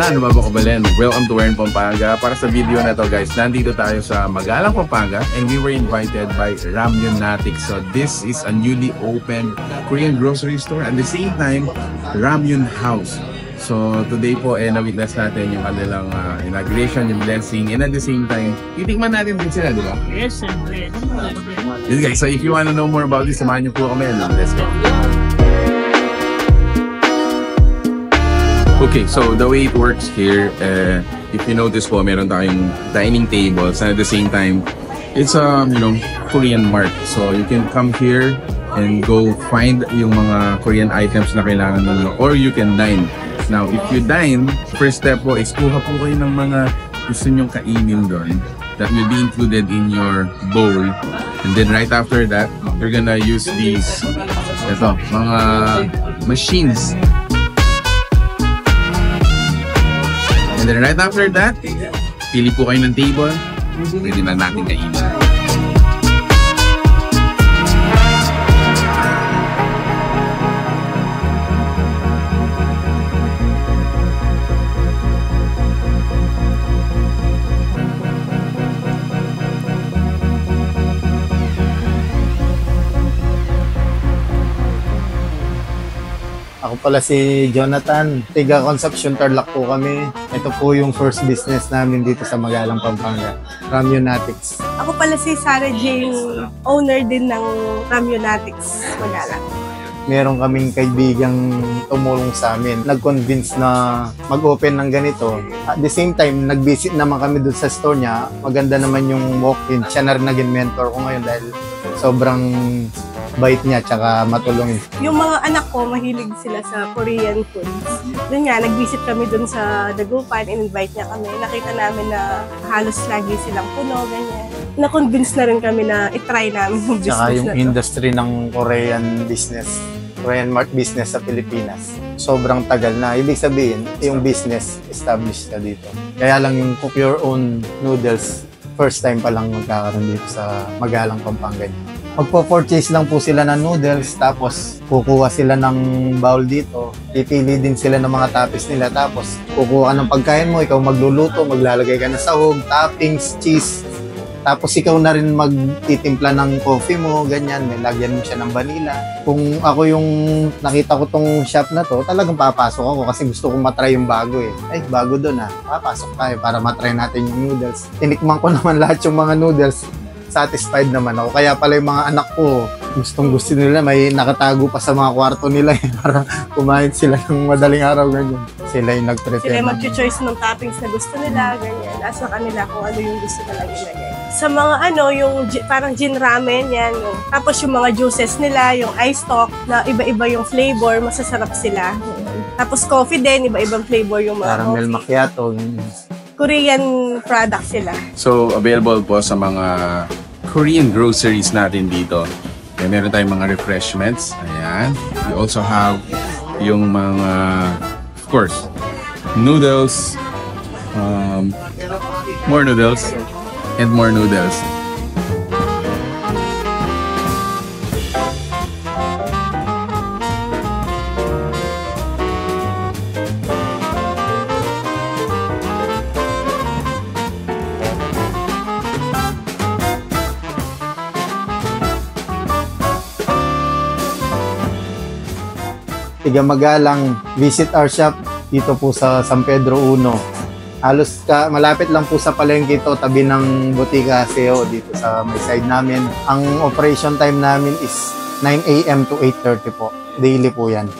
Ano ba Kabalen? Welcome to Wern, Pampanga. Para sa video na to guys, nandito tayo sa Magalang, Pampanga and we were invited by Ramyunatic. So this is a newly opened Korean grocery store at the same time, Ramyun House. So today po na-witness natin yung kanilang inauguration, yung blessing, and at the same time, titikman natin din sila, di ba? Yes, siyempre. Yes guys, so if you wanna know more about this, samahan niyo po kami. Let's go. Okay, so the way it works here, if you notice po, meron tayong dining tables and at the same time, it's a, Korean mart. So you can come here and go find yung mga Korean items na kailangan ninyo or you can dine. Now, if you dine, first step po is kuha po kayo ng mga gusto nyong kainin doon that will be included in your bowl. And then right after that, you're gonna use these, mga machines. And then right after that, pili po kayo ng table, pwede na natin kainin. Ako pala si Jonathan, tiga Concepcion Tarlac po kami. Ito po yung first business namin dito sa Magalang, Pampanga, Ramyunatics. Ako pala si Sarah Jane, owner din ng Ramyunatics Magalang. Meron kaming kaibigang tumulong sa amin. Nag-convince na mag-open ng ganito. At the same time, nag-visit naman kami doon sa store niya. Maganda naman yung walk-in. Siya na rin naging mentor ko ngayon dahil sobrang bait niya tsaka matulungin. Yung mga anak ko, mahilig sila sa Korean foods. Doon nga, nag-visit kami doon sa Dagupan, in-invite niya kami. Nakita namin na halos lagi silang puno, ganyan. Na-convince na rin kami na itry namin yung business Tsaka yung na to. industry ng Korean business, Korean mart business sa Pilipinas. Sobrang tagal na. Ibig sabihin, yung business established ka dito. Kaya lang yung cook your own noodles, first time pa lang magkakaroon dito sa Magalang, Pampanga. Magpo-purchase lang po sila ng noodles, tapos kukuha sila ng bowl dito. Pipili din sila ng mga toppings nila, tapos kukuha ka ng pagkain mo, ikaw magluluto, maglalagay ka ng sahog, toppings, cheese. Tapos ikaw na rin magtitimpla ng coffee mo, ganyan, may lagyan mo siya ng vanilla. Kung ako yung nakita ko tong shop na to, talagang papasok ako kasi gusto kong matry yung bago eh. Ay, bago doon papasok tayo para matry natin yung noodles. Tinikman ko naman lahat yung mga noodles. Satisfied naman ako. Kaya pala yung mga anak ko, gusto nila, may nakatago pa sa mga kwarto nila para kumain sila ng madaling araw, ganyan. Sila yung nag-prepare. Sila yung mag-choice ng toppings na gusto nila, ganyan. Nasa kanila kung ano yung gusto nilang ilagay. Sa mga yung parang gin ramen, yan. Tapos yung mga juices nila, yung ice stock, na iba-iba yung flavor, masasarap sila. Tapos coffee din, iba-ibang flavor yung mga caramel macchiato, ganyan. Korean product sila. So, available po sa mga Korean groceries natin dito. Meron tayong mga refreshments. Ayan. We also have yung mga, of course, noodles, more noodles, and more noodles. Tiga Magalang, visit our shop dito po sa San Pedro 1. Halos malapit lang po sa palengke ito, tabi ng Botica Seo dito sa may side namin. Ang operation time namin is 9 AM to 8:30 po. Daily po yan.